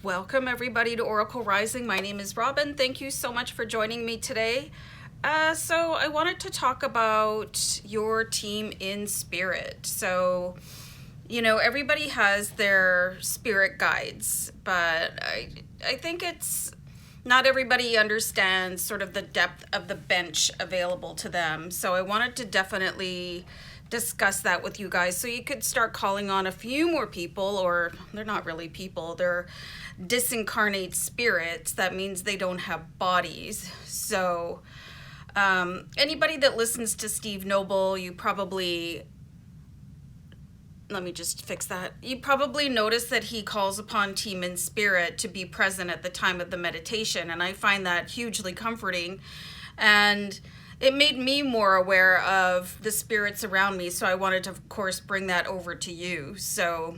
Welcome everybody to Oracle Rising. My name is Robin. Thank you so much for joining me today. So I wanted to talk about your team in spirit. So, everybody has their spirit guides, but I think it's not everybody understands sort of the depth of the bench available to them. So I wanted to definitely discuss that with you guys so you could start calling on a few more people, or they're not really people, they're disincarnate spirits. That means they don't have bodies. So anybody that listens to Steve Noble, you probably notice that he calls upon team in spirit to be present at the time of the meditation, and I find that hugely comforting, and it made me more aware of the spirits around me, so I wanted to, of course, bring that over to you. So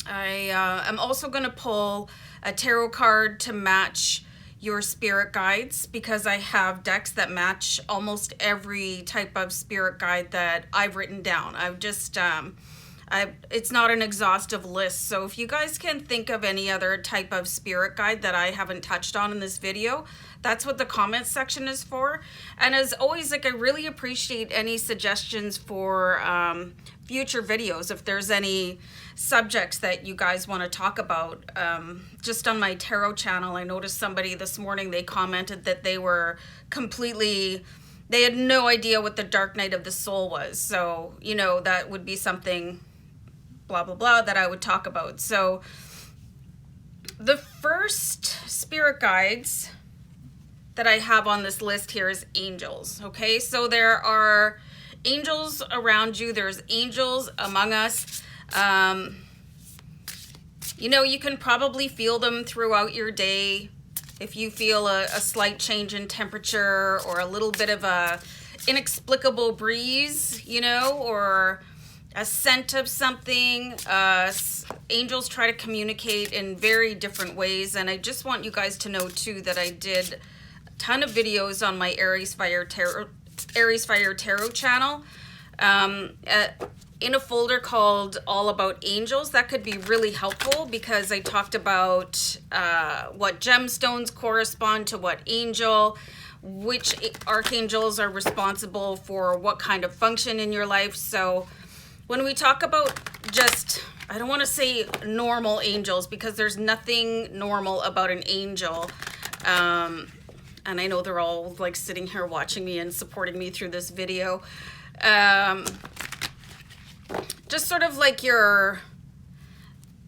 I am also going to pull a tarot card to match your spirit guides, because I have decks that match almost every type of spirit guide that I've written down. I've just, it's not an exhaustive list, so if you guys can think of any other type of spirit guide that I haven't touched on in this video, that's what the comments section is for. And as always, I really appreciate any suggestions for future videos. If there's any subjects that you guys want to talk about, just on my tarot channel, I noticed somebody this morning, they commented that they had no idea what the dark night of the soul was. So, that would be something blah, blah, blah that I would talk about. So the first spirit guides that I have on this list here is angels. Okay, so there are angels around you. There's angels among us. You can probably feel them throughout your day. If you feel a slight change in temperature, or a little bit of a inexplicable breeze, or a scent of something, angels try to communicate in very different ways. And I just want you guys to know too that I did a ton of videos on my Aries Fire Tarot channel, in a folder called All About Angels. That could be really helpful, because I talked about what gemstones correspond to what angel, which archangels are responsible for what kind of function in your life. So when we talk about just, I don't want to say normal angels, because there's nothing normal about an angel. And I know they're all sitting here watching me and supporting me through this video. Just sort of like your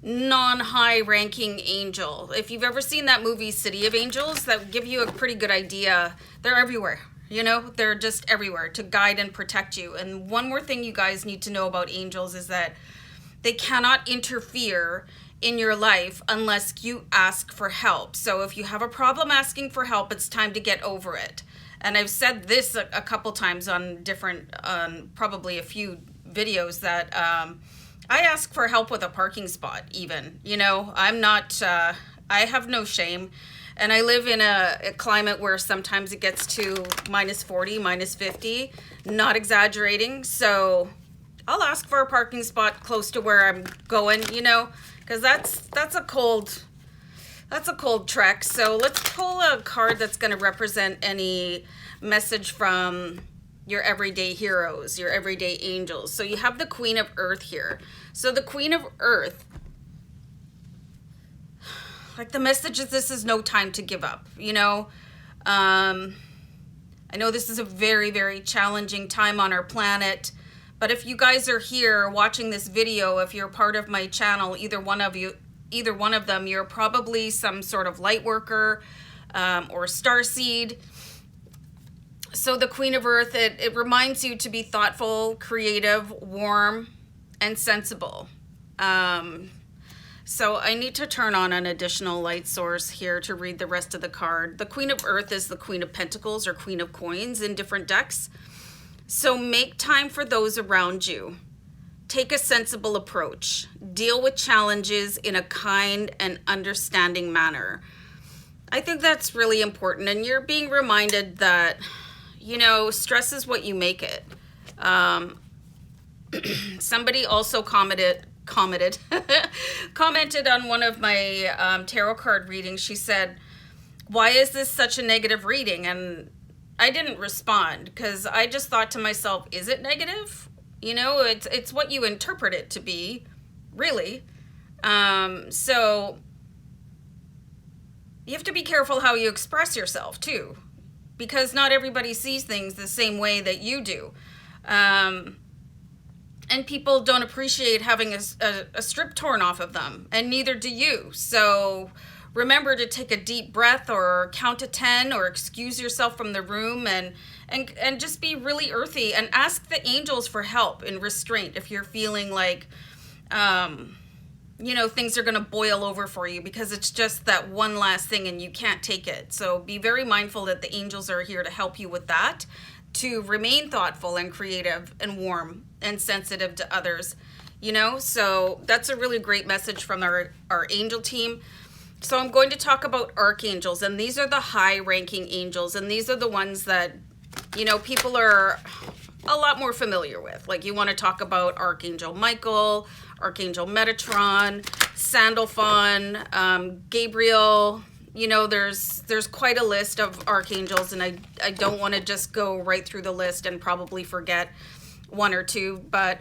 non-high ranking angel. If you've ever seen that movie City of Angels, that would give you a pretty good idea. They're everywhere. They're just everywhere to guide and protect you. And one more thing you guys need to know about angels is that they cannot interfere in your life unless you ask for help. So if you have a problem asking for help, it's time to get over it. And I've said this a couple times on probably a few videos, that I ask for help with a parking spot even. I'm not, I have no shame. And I live in a climate where sometimes it gets to -40, -50, not exaggerating. So I'll ask for a parking spot close to where I'm going, because that's a cold trek. So let's pull a card that's going to represent any message from your everyday heroes, your everyday angels. So you have the Queen of Earth here. So the Queen of Earth, the message is, this is no time to give up. I know this is a very, very challenging time on our planet, but if you guys are here watching this video, if you're part of my channel, either one of them, you're probably some sort of light worker, or starseed. So the Queen of Earth, it reminds you to be thoughtful, creative, warm, and sensible. So I need to turn on an additional light source here to read the rest of the card. The Queen of Earth is the Queen of Pentacles or Queen of Coins in different decks. So make time for those around you. Take a sensible approach. Deal with challenges in a kind and understanding manner. I think that's really important. And you're being reminded that, stress is what you make it. Somebody also commented commented commented on one of my tarot card readings. She said, why is this such a negative reading? And I didn't respond because I just thought to myself, is it negative? You know, it's what you interpret it to be, really. So you have to be careful how you express yourself too, because not everybody sees things the same way that you do. And people don't appreciate having a strip torn off of them, and neither do you. So remember to take a deep breath, or count to 10, or excuse yourself from the room, and just be really earthy, and ask the angels for help in restraint if you're feeling like, you know, things are going to boil over for you because it's just that one last thing and you can't take it. So be very mindful that the angels are here to help you with that, to remain thoughtful and creative and warm and sensitive to others, you know. So that's a really great message from our angel team. So I'm going to talk about archangels, and these are the high ranking angels, and these are the ones that, you know, people are a lot more familiar with. Like, you want to talk about Archangel Michael, Archangel Metatron, Sandalphon, Gabriel. You know, there's quite a list of archangels, and I don't want to just go right through the list and probably forget one or two, but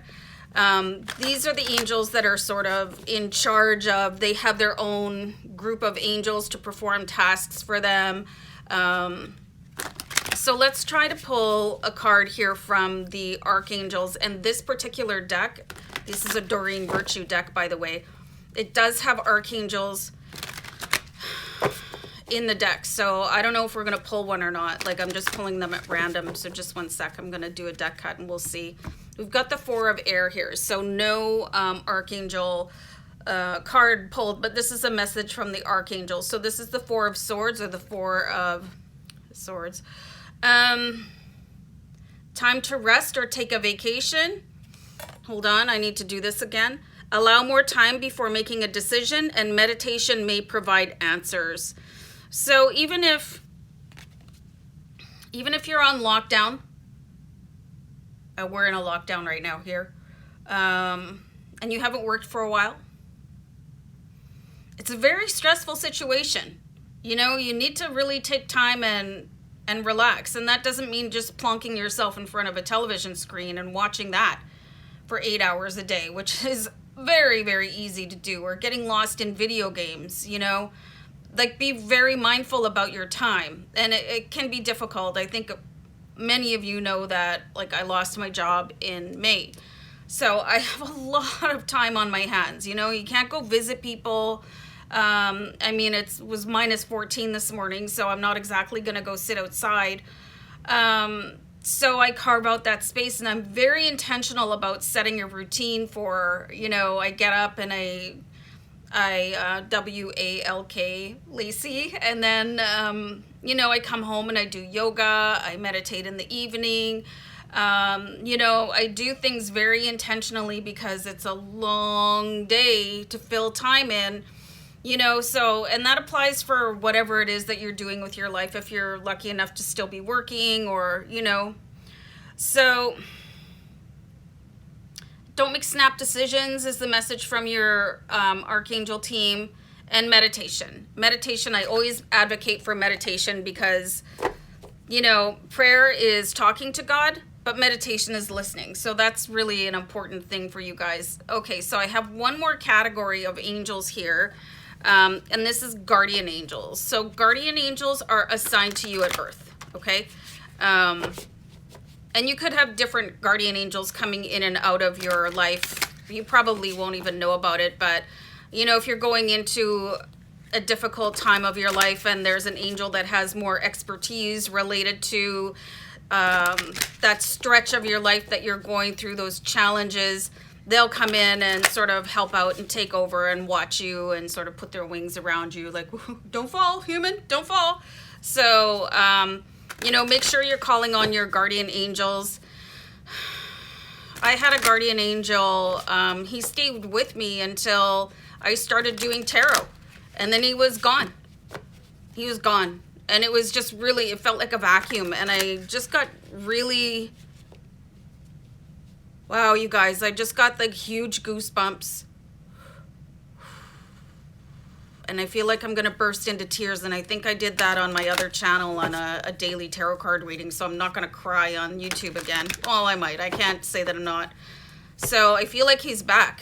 these are the angels that are sort of in charge of, they have their own group of angels to perform tasks for them. So let's try to pull a card here from the archangels. And this particular deck, this is a Doreen Virtue deck, by the way, it does have archangels in the deck. So I don't know if we're going to pull one or not. Like, I'm just pulling them at random. So just one sec. I'm going to do a deck cut and we'll see. We've got the Four of Air here. So no archangel card pulled, but this is a message from the archangel. So this is the Four of Swords, or the Four of Swords. Time to rest or take a vacation. Hold on, I need to do this again. Allow more time before making a decision, and meditation may provide answers. So even if you're on lockdown, we're in a lockdown right now here, and you haven't worked for a while, it's a very stressful situation. You know, you need to really take time and relax. And that doesn't mean just plonking yourself in front of a television screen and watching that for 8 hours a day, which is very, very easy to do, or getting lost in video games, you know. Like, be very mindful about your time. And it can be difficult. I think many of you know that, like, I lost my job in May. So I have a lot of time on my hands. You know, you can't go visit people. I mean, it was minus 14 this morning, so I'm not exactly going to go sit outside. So I carve out that space, and I'm very intentional about setting a routine for, you know, I get up and I WALK Lacey, and then, you know, I come home and I do yoga, I meditate in the evening. You know, I do things very intentionally because it's a long day to fill time in. You know, so, and that applies for whatever it is that you're doing with your life, if you're lucky enough to still be working, or, you know. So don't make snap decisions is the message from your archangel team. And meditation. Meditation, I always advocate for meditation because, you know, prayer is talking to God, but meditation is listening. So that's really an important thing for you guys. Okay, so I have one more category of angels here. And this is guardian angels. So guardian angels are assigned to you at birth, okay? And you could have different guardian angels coming in and out of your life. You probably won't even know about it, but, you know, if you're going into a difficult time of your life and there's an angel that has more expertise related to that stretch of your life that you're going through, those challenges, they'll come in and sort of help out and take over and watch you and sort of put their wings around you, like, don't fall, human, don't fall. So, you know, make sure you're calling on your guardian angels. I had a guardian angel, he stayed with me until I started doing tarot, and then he was gone. He was gone. And it was just really, it felt like a vacuum, and I just got really... Wow, you guys, I just got like huge goosebumps and I feel like I'm going to burst into tears. And I think I did that on my other channel on a daily tarot card reading. So I'm not going to cry on YouTube again. Well, I might. I can't say that I'm not. So I feel like he's back.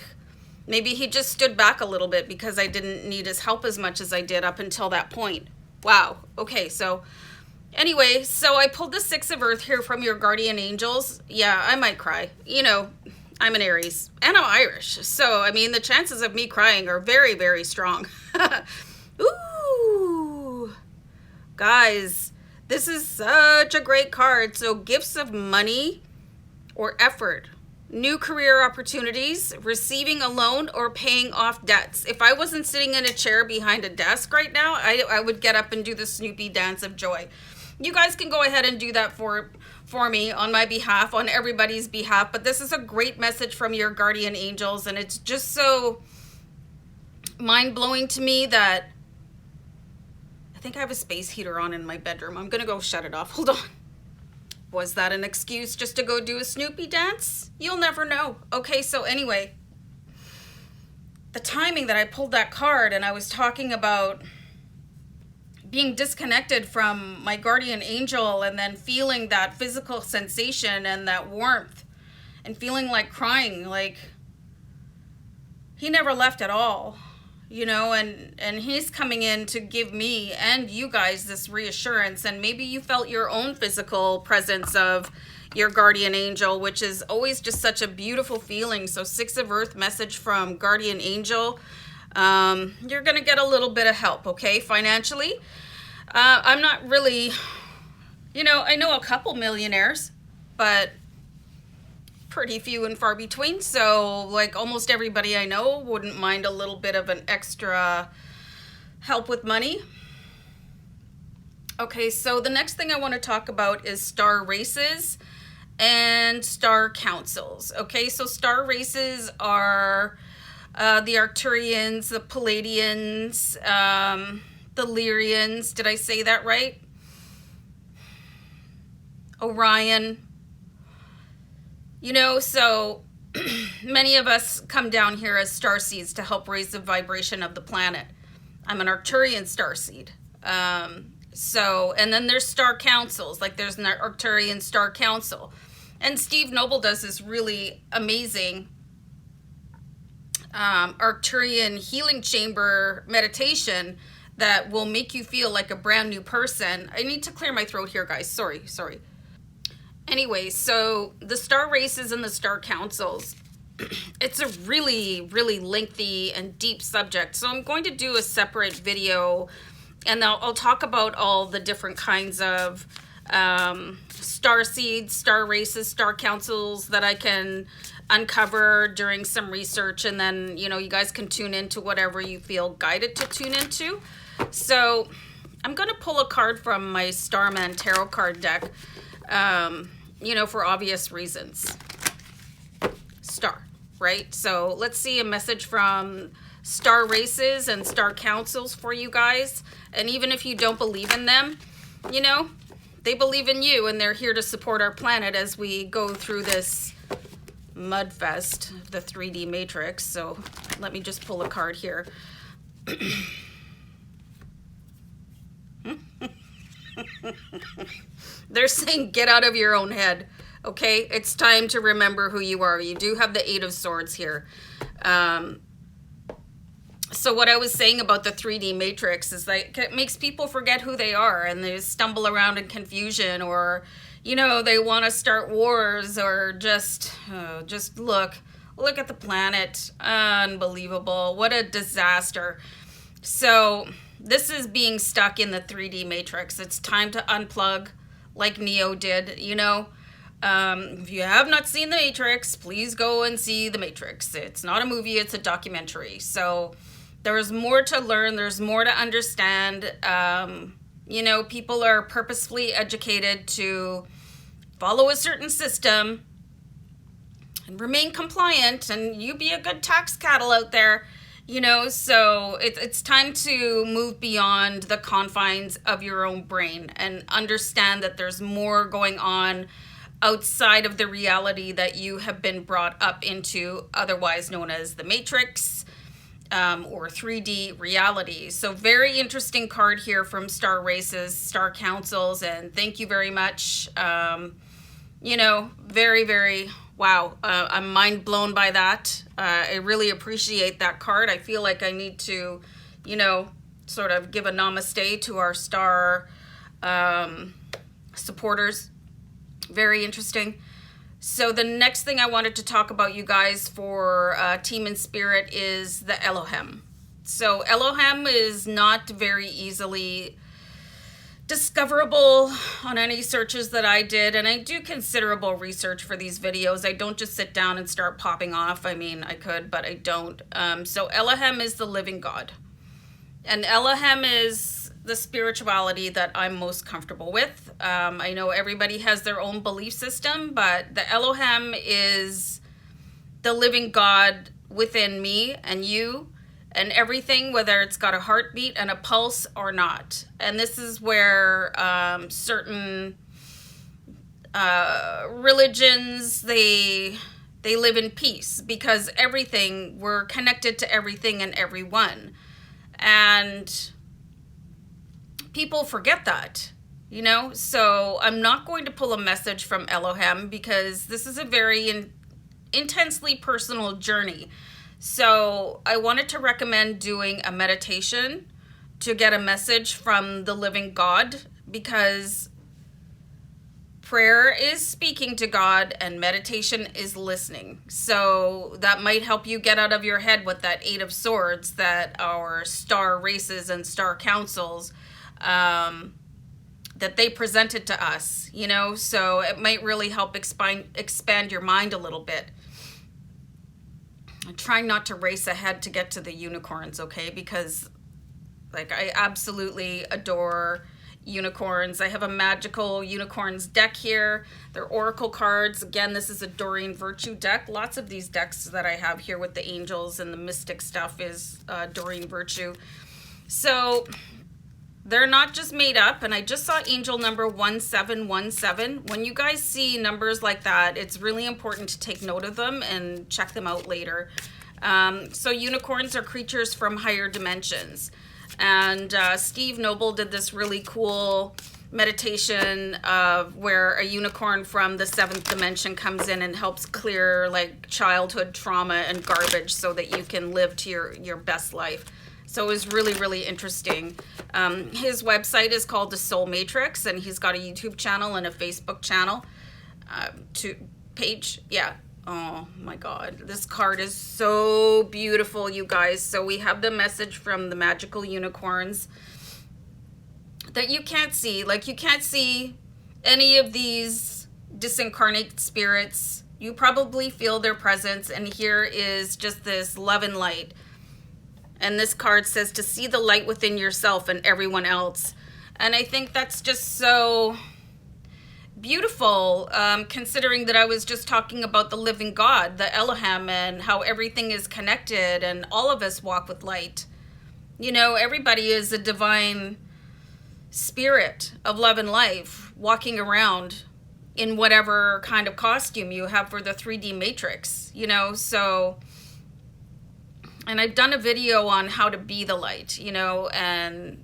Maybe he just stood back a little bit because I didn't need his help as much as I did up until that point. Wow. Okay, so anyway, so I pulled the Six of Earth here from your guardian angels. Yeah, I might cry. You know, I'm an Aries and I'm Irish. So, I mean, the chances of me crying are very, very strong. Ooh. Guys, this is such a great card. So gifts of money or effort, new career opportunities, receiving a loan, or paying off debts. If I wasn't sitting in a chair behind a desk right now, I would get up and do the Snoopy dance of joy. You guys can go ahead and do that for me on my behalf, on everybody's behalf. But this is a great message from your guardian angels, and it's just so mind-blowing to me that I think I have a space heater on in my bedroom. I'm gonna go shut it off. Hold on. Was that an excuse just to go do a Snoopy dance? You'll never know. Okay, so anyway, the timing that I pulled that card and I was talking about being disconnected from my guardian angel and then feeling that physical sensation and that warmth and feeling like crying, like he never left at all, you know, and he's coming in to give me and you guys this reassurance. And maybe you felt your own physical presence of your guardian angel, which is always just such a beautiful feeling. So Six of Earth message from guardian angel. You're gonna get a little bit of help, okay, financially. I'm not really, you know, I know a couple millionaires, but pretty few and far between. So like almost everybody I know wouldn't mind a little bit of an extra help with money. Okay, so the next thing I want to talk about is star races and star councils. Okay, so star races are the Arcturians, the Palladians, the Lyrians. Did I say that right? Orion. You know, so many of us come down here as starseeds to help raise the vibration of the planet. I'm an Arcturian starseed. So, and then there's star councils, like there's an Arcturian star council. And Steve Noble does this really amazing Arcturian healing chamber meditation that will make you feel like a brand new person. I need to clear my throat here, guys. Sorry. Anyway, so the star races and the star councils, it's a really, really lengthy and deep subject. So I'm going to do a separate video and I'll talk about all the different kinds of star seeds, star races, star councils that I can uncover during some research. And then, you know, you guys can tune into whatever you feel guided to tune into. So I'm going to pull a card from my Starman Tarot card deck, you know, for obvious reasons. Star, right? So let's see a message from star races and star councils for you guys. And even if you don't believe in them, you know, they believe in you and they're here to support our planet as we go through this mud fest, the 3D matrix. So let me just pull a card here. They're saying get out of your own head. Okay, it's time to remember who you are. You do have the Eight of Swords here. So what I was saying about the 3D matrix is like it makes people forget who they are and they stumble around in confusion, or you know, they want to start wars, or just look at the planet. Unbelievable. What a disaster. So this is being stuck in the 3D matrix. It's time to unplug like Neo did, you know. If you have not seen The Matrix, please go and see The Matrix. It's not a movie, it's a documentary. So there's more to learn, there's more to understand. You know, people are purposefully educated to follow a certain system and remain compliant, and you be a good tax cattle out there. You know, so it's time to move beyond the confines of your own brain and understand that there's more going on outside of the reality that you have been brought up into, otherwise known as the Matrix. or 3D reality. So very interesting card here from Star Races, Star Councils, and thank you very much. You know, very, very, wow. I'm mind blown by that. I really appreciate that card. I feel like I need to, you know, sort of give a namaste to our star supporters. Very interesting. So the next thing I wanted to talk about, you guys, for Team in Spirit is the Elohem. So Elohem is not very easily discoverable on any searches that I did, and I do considerable research for these videos. I don't just sit down and start popping off. I mean, I could, but I don't. So Elohem is the living God, and Elohem is the spirituality that I'm most comfortable with. I know everybody has their own belief system, but the Elohem is the living God within me and you and everything, whether it's got a heartbeat and a pulse or not. And this is where certain religions, they live in peace, because everything, we're connected to everything and everyone. And people forget that, you know? So I'm not going to pull a message from Elohem, because this is a very intensely personal journey. So I wanted to recommend doing a meditation to get a message from the living God, because prayer is speaking to God and meditation is listening. So that might help you get out of your head with that Eight of Swords that our star races and star councils, that they presented to us, you know? So it might really help expand your mind a little bit. I'm trying not to race ahead to get to the unicorns, okay? Because, like, I absolutely adore unicorns. I have a magical unicorns deck here. They're oracle cards. Again, this is a Doreen Virtue deck. Lots of these decks that I have here with the angels and the mystic stuff is Doreen Virtue. So they're not just made up. And I just saw angel number 1717. When you guys see numbers like that, it's really important to take note of them and check them out later. So unicorns are creatures from higher dimensions. And Steve Noble did this really cool meditation of where a unicorn from the 7th dimension comes in and helps clear like childhood trauma and garbage so that you can live to your best life. So it was really, really interesting. His website is called The Soul Matrix, and he's got a YouTube channel and a Facebook channel page. Yeah. Oh my God. This card is so beautiful, you guys. So we have the message from the magical unicorns that you can't see. Like, you can't see any of these disincarnate spirits. You probably feel their presence. And here is just this love and light. And this card says to see the light within yourself and everyone else. And I think that's just so beautiful, considering that I was just talking about the living God, the Elohem, and how everything is connected and all of us walk with light. You know, everybody is a divine spirit of love and life walking around in whatever kind of costume you have for the 3D matrix, you know, so... And I've done a video on how to be the light, you know, and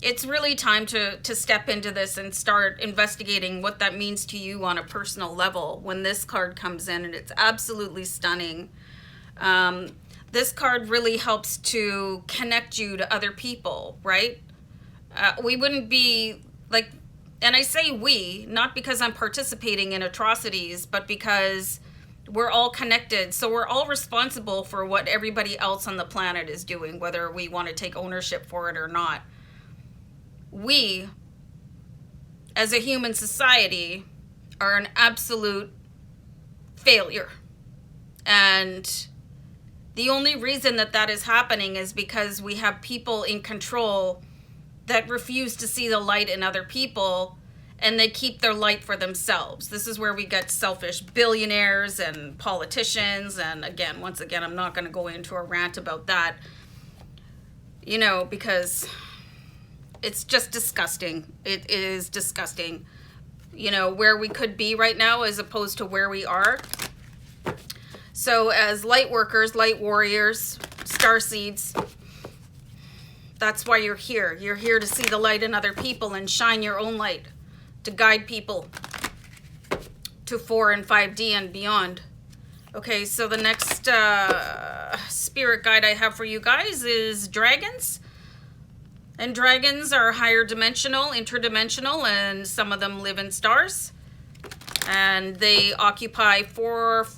it's really time to step into this and start investigating what that means to you on a personal level when this card comes in, and it's absolutely stunning. This card really helps to connect you to other people, right? We wouldn't be like, and I say we, not because I'm participating in atrocities, but because we're all connected. So we're all responsible for what everybody else on the planet is doing, whether we want to take ownership for it or not. We, as a human society, are an absolute failure. And the only reason that is happening is because we have people in control that refuse to see the light in other people, and they keep their light for themselves. This is where we get selfish billionaires and politicians. And again, once again, I'm not going to go into a rant about that, you know, because it's just disgusting. It is disgusting, you know, where we could be right now as opposed to where we are. So as light workers, light warriors, starseeds, that's why you're here. You're here to see the light in other people and shine your own light, to guide people to 4 and 5D and beyond. Okay, so the next spirit guide I have for you guys is dragons. And dragons are higher dimensional, interdimensional, and some of them live in stars. And they occupy 4th,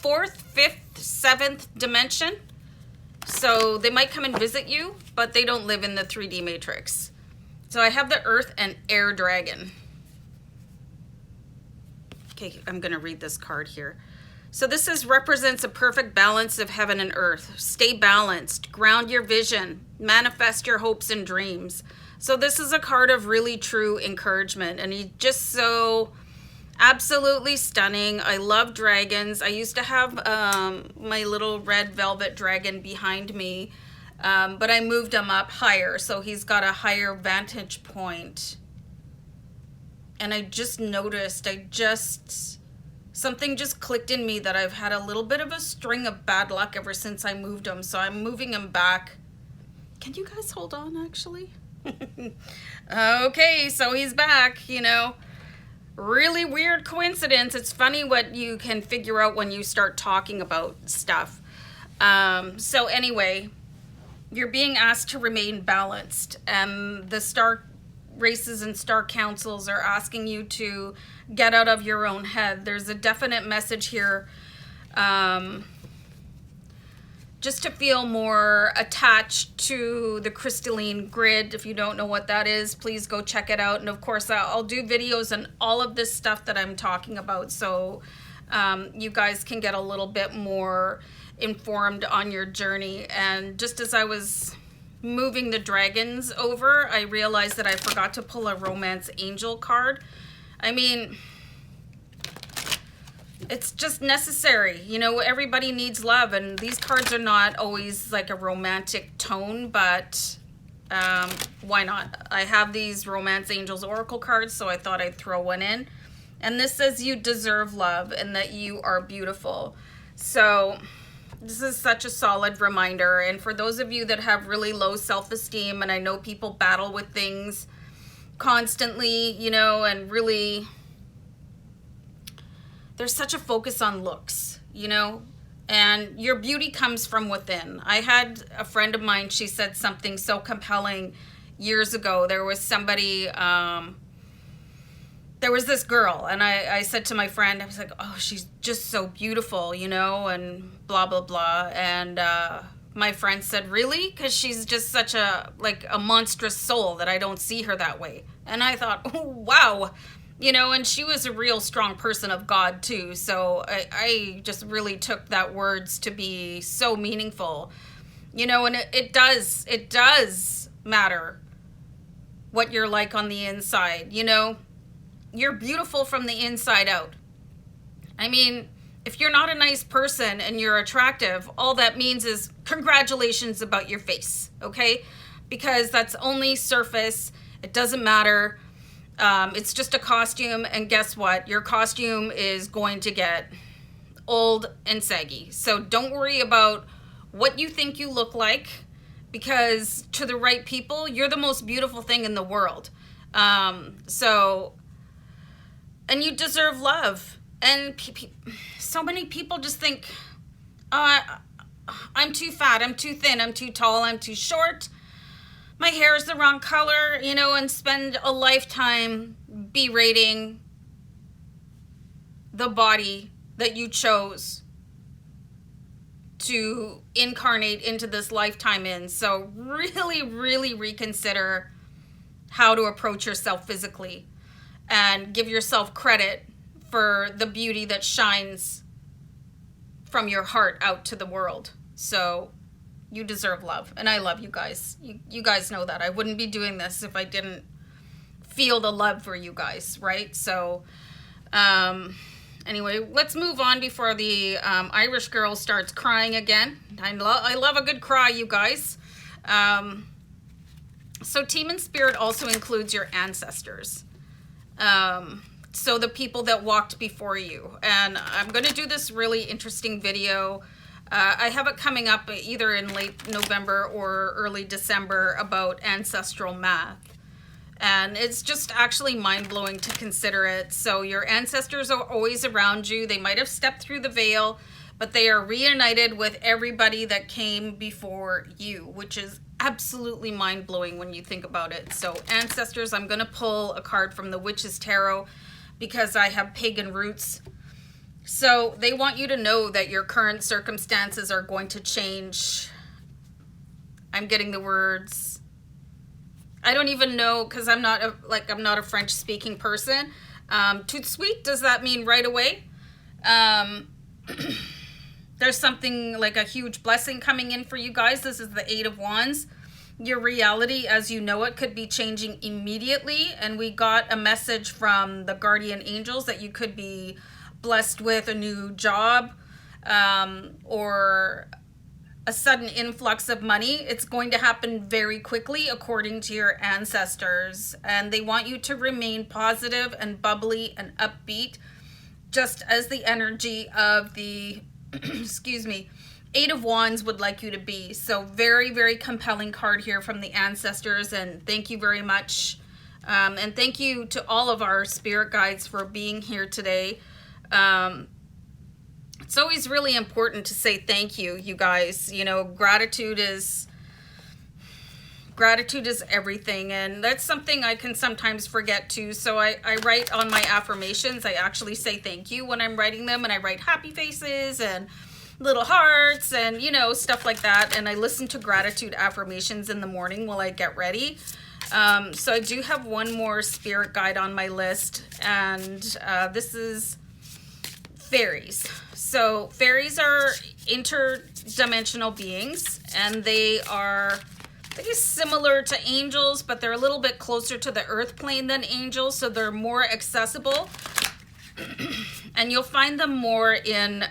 5th, 7th dimension. So they might come and visit you, but they don't live in the 3D matrix. So I have the earth and air dragon. Okay, I'm going to read this card here. So this represents a perfect balance of heaven and earth. Stay balanced, ground your vision, manifest your hopes and dreams. So this is a card of really true encouragement, and he's just so absolutely stunning. I love dragons. I used to have my little red velvet dragon behind me, but I moved him up higher, so he's got a higher vantage point. And I just noticed, something just clicked in me that I've had a little bit of a string of bad luck ever since I moved him. So I'm moving him back. Can you guys hold on, actually? Okay, so he's back, you know. Really weird coincidence. It's funny what you can figure out when you start talking about stuff. So anyway, you're being asked to remain balanced. And the star races and star councils are asking you to get out of your own head. There's a definite message here, just to feel more attached to the crystalline grid. If you don't know what that is, please go check it out. And of course, I'll do videos on all of this stuff that I'm talking about, so you guys can get a little bit more informed on your journey. And just as I was moving the dragons over, I realized that I forgot to pull a romance angel card. I mean, it's just necessary. You know, everybody needs love, and these cards are not always like a romantic tone, but why not? I have these romance angels oracle cards, so I thought I'd throw one in. And this says you deserve love and that you are beautiful. So this is such a solid reminder. And for those of you that have really low self-esteem, and I know people battle with things constantly, you know, and really, there's such a focus on looks, you know, and your beauty comes from within. I had a friend of mine, she said something so compelling years ago. There was somebody, there was this girl, and I said to my friend, I was like, oh, she's just so beautiful, you know, and blah, blah, blah. And my friend said, really? Because she's just such a, like a monstrous soul that I don't see her that way. And I thought, oh, wow. You know, and she was a real strong person of God too. So I just really took that words to be so meaningful, you know, and it does matter what you're like on the inside, you know. You're beautiful from the inside out. I mean, if you're not a nice person and you're attractive, all that means is congratulations about your face, okay? Because that's only surface. It doesn't matter. It's just a costume, and guess what? Your costume is going to get old and saggy. So don't worry about what you think you look like, because to the right people, you're the most beautiful thing in the world. And you deserve love. And so many people just think, I'm too fat, I'm too thin, I'm too tall, I'm too short, my hair is the wrong color, you know, and spend a lifetime berating the body that you chose to incarnate into this lifetime in. So really, really reconsider how to approach yourself physically, and give yourself credit for the beauty that shines from your heart out to the world. So you deserve love, and I love you guys. You guys know that. I wouldn't be doing this if I didn't feel the love for you guys, right? So anyway, let's move on before the Irish girl starts crying again. I love a good cry, you guys. So team and spirit also includes your ancestors. So the people that walked before you. And I'm going to do this really interesting video. I have it coming up either in late November or early December about ancestral math. And it's just actually mind-blowing to consider it. So your ancestors are always around you. They might have stepped through the veil, but they are reunited with everybody that came before you, which is absolutely mind-blowing when you think about it. So ancestors, I'm going to pull a card from the Witch's Tarot because I have pagan roots. So they want you to know that your current circumstances are going to change. I'm getting the words. I don't even know, because I'm not a French speaking person. Tout de suite, does that mean right away? There's something like a huge blessing coming in for you guys. This is the Eight of Wands. Your reality as you know it could be changing immediately. And we got a message from the guardian angels that you could be blessed with a new job, or a sudden influx of money. It's going to happen very quickly according to your ancestors. And they want you to remain positive and bubbly and upbeat, just as the energy of the excuse me, Eight of Wands would like you to be. So very, very compelling card here from the ancestors, and thank you very much. And thank you to all of our spirit guides for being here today. It's always really important to say thank you, you guys. You know, gratitude is everything, and that's something I can sometimes forget too. So I write on my affirmations, I actually say thank you when I'm writing them, and I write happy faces and little hearts and, you know, stuff like that. And I listen to gratitude affirmations in the morning while I get ready. So I do have one more spirit guide on my list, and this is fairies. So fairies are interdimensional beings, and they are, I guess, similar to angels, but they're a little bit closer to the earth plane than angels, so they're more accessible. And you'll find them more in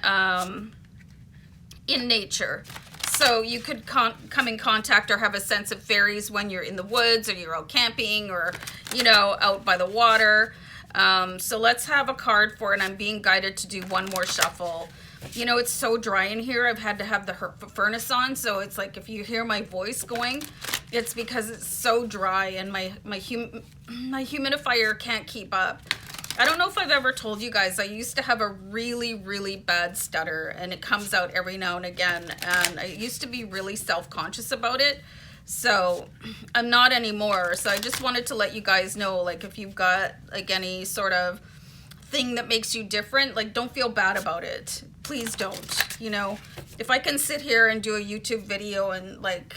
nature. So you could come in contact or have a sense of fairies when you're in the woods, or you're out camping, or, you know, out by the water. So let's have a card for it. I'm being guided to do one more shuffle. You know, it's so dry in here. I've had to have the furnace on, so it's like if you hear my voice going, it's because it's so dry, and my humidifier can't keep up. I don't know if I've ever told you guys, I used to have a really, really bad stutter, and it comes out every now and again, and I used to be really self-conscious about it. So I'm not anymore. So I just wanted to let you guys know, like, if you've got like any sort of thing that makes you different, like, don't feel bad about it. Please don't. You know, if I can sit here and do a YouTube video and like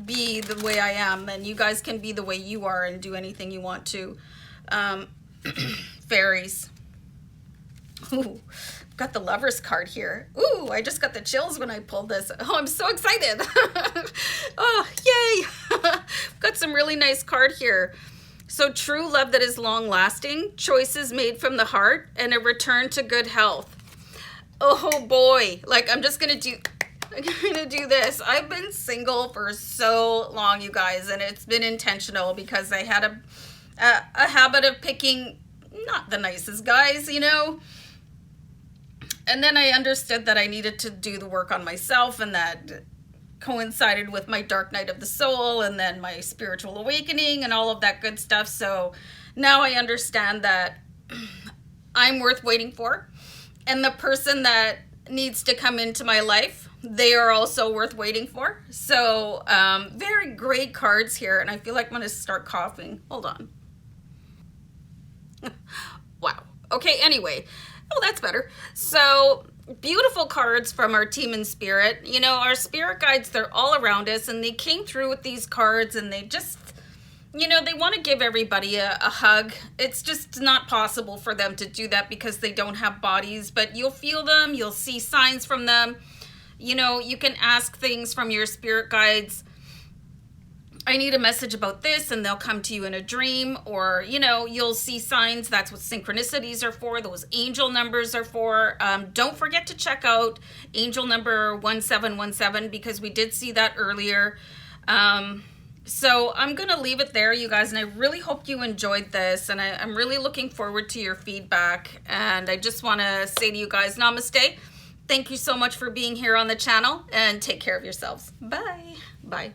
be the way I am, then you guys can be the way you are and do anything you want to. Fairies. Ooh, got the Lover's card here. Ooh, I just got the chills when I pulled this. Oh, I'm so excited. Oh, yay. Got some really nice card here. So true love that is long lasting, choices made from the heart, and a return to good health. Oh boy, like I'm gonna do this. I've been single for so long, you guys, and it's been intentional because I had a habit of picking not the nicest guys, you know. And then I understood that I needed to do the work on myself, and that coincided with my dark night of the soul and then my spiritual awakening and all of that good stuff. So now I understand that I'm worth waiting for, and the person that needs to come into my life, they are also worth waiting for. So very great cards here, and I feel like I'm gonna start coughing. Hold on. Wow. Okay, anyway. Oh, that's better. So beautiful cards from our team in spirit. You know, our spirit guides, they're all around us, and they came through with these cards, and they just, you know, they want to give everybody a hug. It's just not possible for them to do that because they don't have bodies, but you'll feel them, you'll see signs from them. You know, you can ask things from your spirit guides. I need a message about this, and they'll come to you in a dream, or, you know, you'll see signs. That's what synchronicities are for. Those angel numbers are for. Don't forget to check out angel number 1717, because we did see that earlier. So I'm going to leave it there, you guys, and I really hope you enjoyed this, and I'm really looking forward to your feedback. And I just want to say to you guys, namaste. Thank you so much for being here on the channel, and take care of yourselves. Bye. Bye.